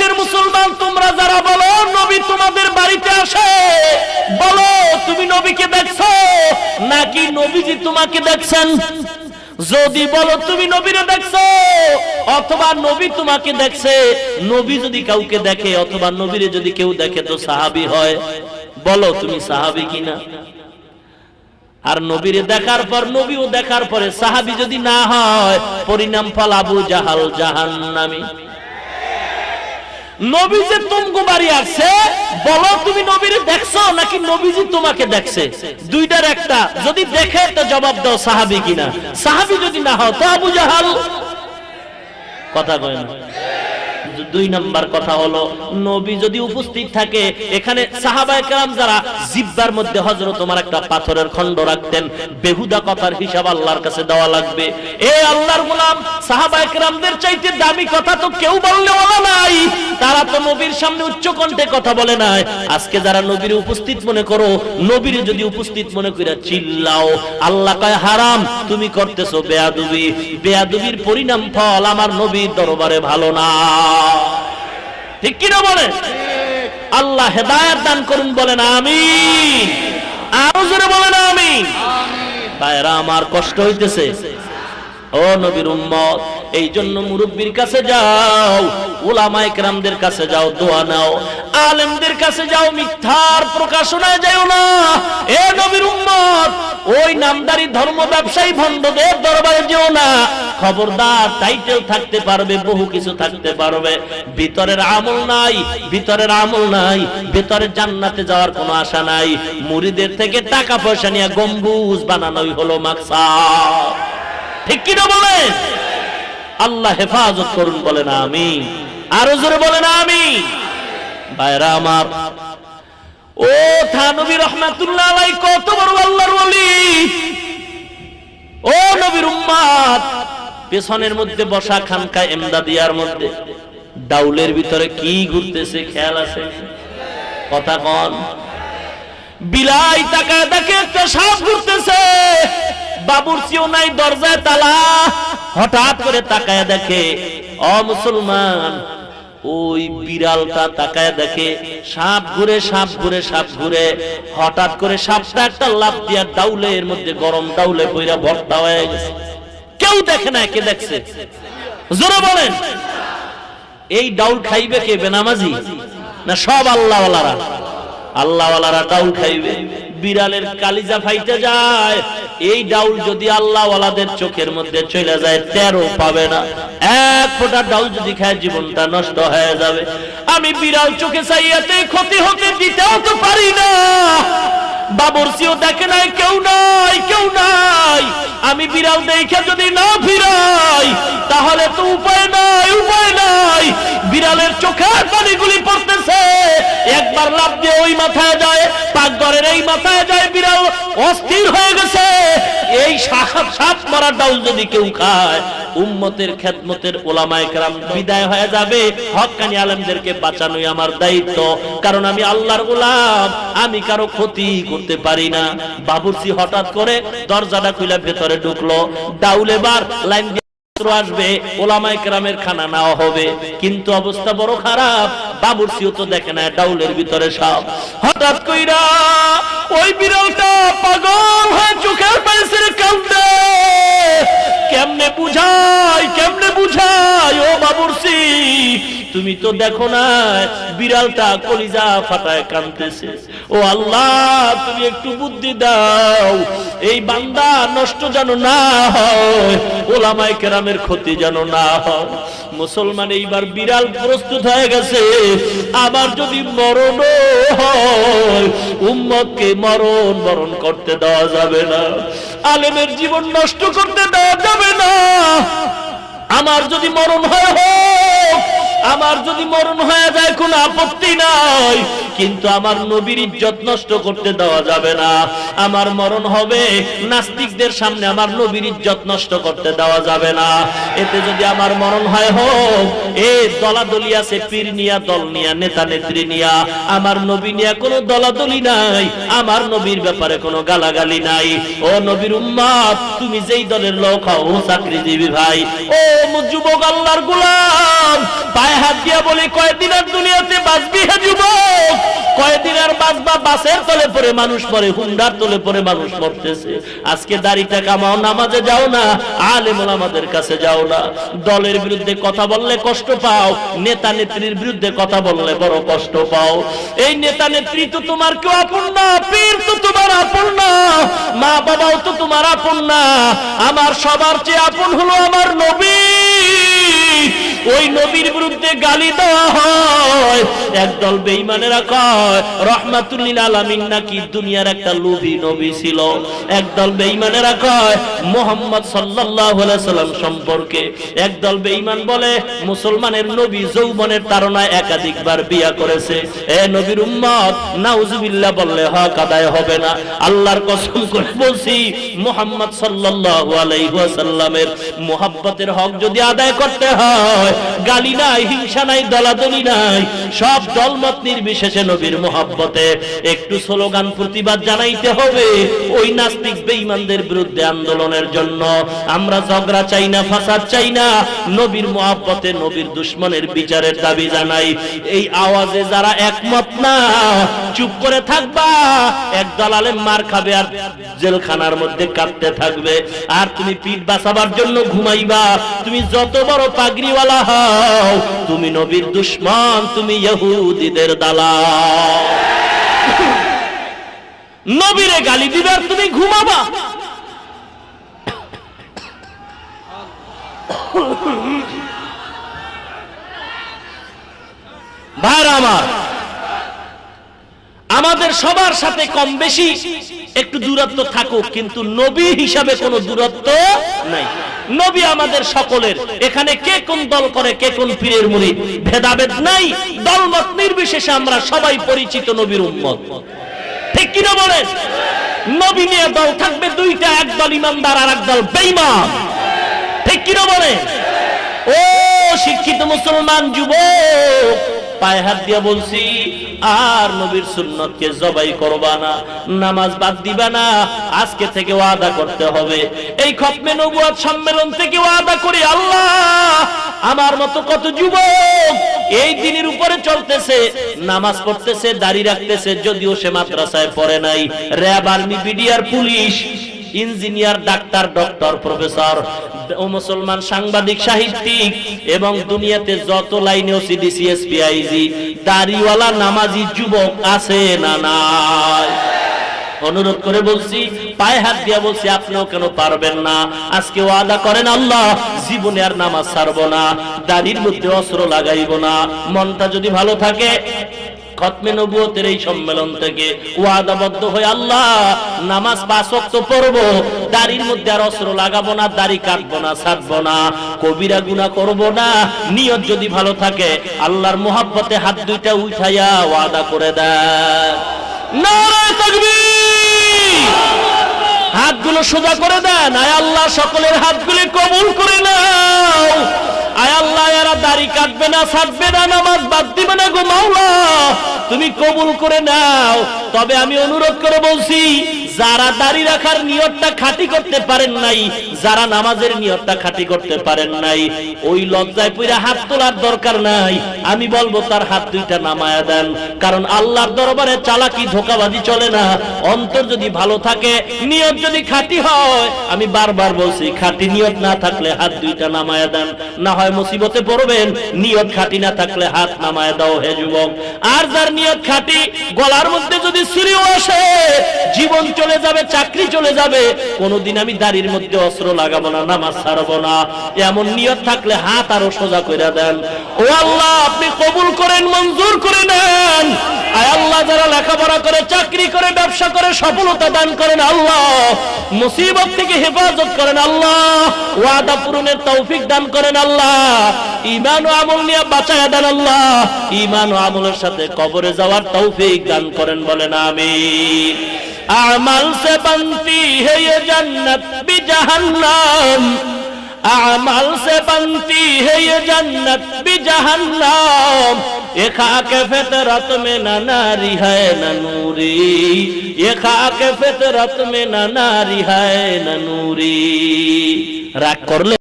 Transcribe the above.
বাংলাদেশের মুসলমান তোমরা যারা বলো নবী তোমাদের বাড়িতে আসে, বলো তুমি নবীকে দেখছো নাকি নবীজি তোমাকে দেখছেন? যদি বলো তুমি নবীরে দেখছো অথবা নবী তোমাকে দেখছে, নবী যদি কাউকে দেখে অথবা নবীরে যদি কেউ দেখে তো সাহাবী হয়। বলো তুমি সাহাবী কিনা? আর নবীরে দেখার পর নবীও দেখার পরে সাহাবী যদি না হয়, পরিণাম ফল আবু জাহাল জাহান্নামী। নবী যে তুমকো বাড়ি আসছে, বলো তুমি নবীরে দেখছো নাকি নবীজি তোমাকে দেখছে? দুইটার একটা। যদি দেখে তো জবাব দাও সাহাবী কিনা, সাহাবী যদি না হয় তো আবু জাহাল। কথা কয় না? দুই নাম্বার কথা হলো, নবী যদি উপস্থিত থাকে এখানে, সাহাবায়ে কেরাম যারা জিহ্বার মধ্যে হযরত ওমর একটা পাথরের খণ্ড রাখতেন, বেহুদা কথার হিসাব আল্লাহর কাছে দেওয়া লাগবে। এ আল্লাহর গোলাম, সাহাবায়ে কেরামদের চাইতে দামি কথা তো কেউ বললে ওলা নাই। তারা তো নবীর সামনে উচ্চ কণ্ঠে কথা বলে নাই। আজকে যারা নবীর উপস্থিত মনে করো, নবীর যদি উপস্থিত মনে কইরা চিল্লাও, আল্লাহ কয় হারাম, তুমি করতেছো বেয়াদবি। বেয়াদবির পরিণাম ফল আমার নবীর দরবারে ভালো না। ঠিক কি না বলেন? আল্লাহ হেদায়েত দান করুন, বলেন আমিন। আরো জোরে বলেন আমিন। ভাইরা আমার কষ্ট হইতেছে ও নবীর উম্মত, এই জন্য মুরব্বির কাছে যাও, উলামায়ে কেরামদের কাছে যাও, দোয়া নাও, আলেমদের কাছে যাও, মিথ্যার প্রকাশনায় যাও না। এ নবীর উম্মত, ওই নামদারি ধর্ম ব্যবসায়ী ভণ্ডদের দরবারে যেও না। খবরদার, টাইটেল থাকতে পারবে, বহু কিছু থাকতে পারবে, ভিতরের আমল নাই, ভিতরের আমল নাই, ভিতরে জান্নাতে যাওয়ার কোনো আশা নাই। মুরিদের থেকে টাকা পয়সা নিয়ে গম্বুজ বানানোই হলো মাকসাদ। ঠিক কি না বলেন? আল্লাহ হেফাজত করুন, বলেন আমিন। আরো জোরে বলেন আমিন। ভাইরা আমার, ও থানবী রহমাতুল্লাহ আলাইহি কত বড় আল্লাহর ওলি। ও নবীর উম্মত, পেছনের মধ্যে বসা খানকা এমদাদিয়ার মধ্যে ডাউলের ভিতরে কি ঘুরতেছে খেয়াল আছে? কথা কন। বিলাই তাকায় দেখে একটা সাপ ঘুরতেছে, বাবুর্চিও নাই, দরজায় তালা। হঠাৎ করে তাকায় দেখে, ও মুসলমান, ওই বিড়ালটা তাকায় দেখে সাপ ঘুরে, সাপ ঘুরে, সাপ ঘুরে। হঠাৎ করে সাপটা একটা লাফ দিয়া ডাউলের মধ্যে, গরম ডাউলে পইরা ভর্তা হয়ে গেছে। কেউ দেখে না, কে দেখছে? জোরে বলেন। এই ডাউল খাইবে কে? বেনামাজি না সব আল্লাহওয়ালারা? আল্লাহওয়ালারা ডাউল খাইবে। বিড়ালের কালিজা ফাইতে যায়। এই ডাউল যদি আল্লাহওয়ালাদের চোখের মধ্যে চলে যায়, 13 পাবে না। এক ফোঁটা ডাউল যদি খায়, জীবনটা নষ্ট হয়ে যাবে। আমি বিড়াল চোখে চাইয়াতে ক্ষতি হতে দিতেও তো পারি না। বাবুর্চিও দেখে নাই, কেউ নাই, কেউ নাই। আমি বিড়াল দেখে যদি না ফিরাই, তাহলে তো উপায় নাই, উপায় নাই। বিড়ালের চোখের পানিগুলি পড়তেছে, একবার লাফ দিয়ে ওই মাথায় যায়, পাকঘরের এই মাথায় যায়, বিড়াল অস্থির হয়ে গেছে। এই সাপ মারা ডাউল যদি কেউ খায়, উম্মতের খেদমতের উলামায়ে কেরাম বিদায় হয়ে যাবে। হক্কানি আলেমদেরকে বাঁচানোই আমার দায়িত্ব, কারণ আমি আল্লাহর গোলাম, আমি কারো ক্ষতি করতে পারি না। বাবুর্চি হঠাৎ করে দরজাটা খুলে ভেতরে ঢুকলো। ডাউল এবার লাইন আসবে, ওলামায়ে কেরামের খানা নেওয়া হবে, কিন্তু অবস্থা বড় খারাপ। বাবুর্চিও তো দেখে না ডাউলের ভিতরে সাপ। হঠাৎ কইরা ওই বিড়ালটা পাগল হয়ে চোখের পানি ছেড়ে কাঁদে। কেমনে বুঝাই, কেমনে বুঝাই? ও বাবুর্চি, তুমি তো দেখো না বিড়ালটা কলিজা ফাটায় কাঁদতেছে। ও আল্লাহ, তুমি একটু বুদ্ধি দাও, এই বান্দা নষ্ট যেন না হয়, ওলামায়ে কেরামের ক্ষতি যেন না হয়। মুসলমান, এইবার বিড়াল প্রস্তুত হয়ে গেছে। আবার যদি মরণ হয়, উম্মতকে মরণ বরণ করতে দেওয়া যাবে না, আলেমের জীবন নষ্ট করতে দেওয়া যাবে না। আমার যদি মরণ হয় হোক, আমার যদি মরণ হয়ে যায় কোনো আপত্তি নাই, কিন্তু আমার নবীর ইজ্জত নষ্ট করতে দেওয়া যাবে না। আমার মরণ হবে নাস্তিকদের সামনে, আমার নবীর ইজ্জত নষ্ট করতে দেওয়া যাবে না। এতে যদি আমার মরণ হয় হোক, এই দলাদলি আছে, পীর নিয়া, দল নিয়া, নেতা নেত্রী নিয়া, আমার নবী নিয়া কোনো দলাদলি নাই, আমার নবীর ব্যাপারে কোনো গালাগালি নাই। ও নবীর উম্মত, তুমি যেই দলের লোক হও, চাকরিজীবী ভাই, ও যুবক আল্লাহর গোলাম, পায়ে হাত দিয়া বলি, কয়দিন আর দুনিয়াতে বাঁচবি হে যুবক? কয়দিন আর বাঁচবা? বাসের তলে পড়ে মানুষ মরে, হুন্ডার তলে পড়ে মানুষ মরতেছে। আজকে দাড়িটা কামাও, নামাজে যাও না, আলেম ওলামাদের কাছে যাও না। দলের বিরুদ্ধে কথা বললে কষ্ট পাও, নেতা নেত্রীর বিরুদ্ধে কথা বললে বড় কষ্ট পাও। এই নেতা নেত্রী তো তোমার কেউ আপন না, পীর তো তোমার আপন না, মা বাবাও তো তোমার আপন না। আমার সবার চেয়ে আপন হলো আমার নবী। ওই নবীর বিরুদ্ধে গালি দেওয়া হয়, একদল বেঈমানেরা কয় রাহমাতুল লিল আলামিন নাকি দুনিয়ার একটা লোভী নবী ছিল। একদল বেঈমানেরা কয় মুহাম্মদ সাল্লাল্লাহু আলাইহি সাল্লাম সম্পর্কে একদল বেঈমান বলে মুসলমানের নবী যৌবনের তাড়নায় একাধিকবার বিয়া করেছে। এ নবীর উম্মত, নাউজুবিল্লাহ বললে হক আদায় হবে না। আল্লাহর কসম করে বলছি, মুহাম্মদ সাল্লাল্লাহু আলাইহি ওয়াসাল্লামের মুহাব্বতের হক যদি আদায় করতে হয়, গালি নাই, হিংসা নাই, দলাদলি নাই, সব দলমত নির্বিশেষে নবীর মুহাব্বতে একটু স্লোগান প্রতিবাদ জানাইতে হবে। ওই নাস্তিক বেঈমানদের বিরুদ্ধে আন্দোলনের জন্য আমরা ঝগড়া চাই না, ফাসাদ চাই না, নবীর মুহাব্বতে নবীর দুশমনের বিচারের দাবি জানাই। এই আওয়াজে যারা একমত না, চুপ করে থাকবা, একদল আলেম মার খাবে আর জেলখানার মধ্যে কাঁদতে থাকবে, আর তুমি পিঠ বাঁচাবার জন্য ঘুমাইবা। তুমি যত বড় পাগড়িওয়ালা হও, তুমি নবীর দুশমন, তুমি ইহুদিদের দালাল। নবীরে গালি দিবে আর তুমি ঘুমাবা। ভাইরা আমার, আমাদের সবার সাথে কম বেশি একটু দূরত্ব থাকুক, কিন্তু নবী হিসাবে কোনো দূরত্ব নাই। নবী আমাদের সকলের। এখানে কে কোন দল করে, কে কোন পীরের মুরিদ, ভেদাভেদ নাই। দলমত নির্বিশেষে আমরা সবাই পরিচিত নবীর উম্মত। ঠিক কিনা বলেন? নবী নিয়ে দল থাকবে দুইটা, একদল ইমানদার আর একদল বেঈমান। ঠিক কিনা বলেন? ও শিক্ষিত মুসলমান যুবক, পায়ে হাত দিয়া বলছি, আর নবীর সুন্নতকে জবাই করবা না, নামাজ বাদ দিবা না। আজকে থেকে ওয়াদা করতে হবে। এই খতমে নবুয়ত সম্মেলন থেকে ওয়াদা করি, আল্লাহ আমার মতো কত যুবক এই দিনের উপরে চলতেছে, নামাজ পড়তেছে, দাড়ি রাখতেছে, যদিও সে মাদ্রাসায় পড়ে নাই, RAB, army, BDR, police, engineer, ডাক্তার, ডক্টর, প্রফেসর, ও মুসলমান সাংবাদিক, সাহিত্যিক এবং দুনিয়াতে যত লাইনে ওসিডি, সিএসপি, আইজি, দাড়িওয়ালা নামাজি যুবক আছে না নাই? অনুরোধ করে বলছি, পায়ে হাত দিয়া বলছি, আপনিও কেন পারবেন না? আজকে ওয়াদা করেন, আল্লাহ জীবনে আর নামাজ ছাড়বো না, দাড়ির মধ্যে অস্ত্র লাগাইব না। মনটা যদি ভালো থাকে, খতমে নবুয়তের এই সম্মেলন থেকে ওয়াদাবদ্ধ হয়ে আল্লাহ নামাজ 5 ওয়াক্ত পড়বো, দাড়ির মধ্যে আর অস্ত্র লাগাবো না, দাড়ি কাটবো না, ছাড়বো না, কবিরা গুনাহ করবো না। নিয়ত যদি ভালো থাকে, আল্লাহর মুহাব্বতে হাত দুইটা উঠাইয়া ওয়াদা করে দেন। নারে তাকবীর! হাতগুলো সোজা করে দেন। আয় আল্লাহ সকলের হাতগুলি কবুল করে নাও। আয় আল্লাহ, এরা দাড়ি কাটবে না, ছাড়বে না, নামাজ বাদ দিবে না গো মাওলা, তুমি কবুল করে নাও। তবে আমি অনুরোধ করে বলছি, যারা দাড়ি রাখার নিয়তটা খাঁটি করতে পারেন নাই, যারা নামাজের নিয়তটা খাঁটি করতে পারেন নাই, ওই লজ্জায় পইরা হাত তোলার দরকার নাই। আমি বলবো তার হাত দুইটা নামায়া দেন, কারণ আল্লাহর দরবারে চালাকি, ধোঁকাবাজি চলে না। অন্তর যদি ভালো থাকে, নিয়ত যদি খাঁটি হয়, আমি বারবার বলছি, খাঁটি নিয়ত না থাকলে হাত দুইটা নামায়া দেন, না হয় মুসিবতে পড়বেন। নিয়ত খাঁটি না থাকলে হাত নামায়া দাও হে যুবক। আর যার নিয়ত খাঁটি, গলার মধ্যে যদি ছুরিও আসে, জীবন চলে যাবে, চাকরি চলে যাবে, কোনদিন আমি দাড়ির মধ্যে অস্ত্র লাগাবো না, নামাজ ছাড়বো না, এমন নিয়ত থাকলে হাত আরো সোজা করে দেন। ও আল্লাহ, আপনি কবুল করেন, মঞ্জুর করে নেন। আয় আল্লাহ, যারা লেখাপড়া করে, চাকরি করে, ব্যবসা করে, সফলতা দান করেন আল্লাহ, মুসিবত থেকে হেফাজত করেন আল্লাহ, ওয়াদা পূরণের তৌফিক দান করেন আল্লাহ, ঈমান ও আমল নিয়ে বাঁচায়া দেন আল্লাহ, ঈমান ও আমলের সাথে কবরে যাওয়ার তৌফিক দান করেন, বলেন আমিন। अमल से बनती है ये जन्नत भी जहन्नम, अमल से बनती है ये जन्नत भी जहन्नम, ये खाके फितरत में न नारी है न नूरी, ये खाके फितरत में न नारी है न नूरी। राग करले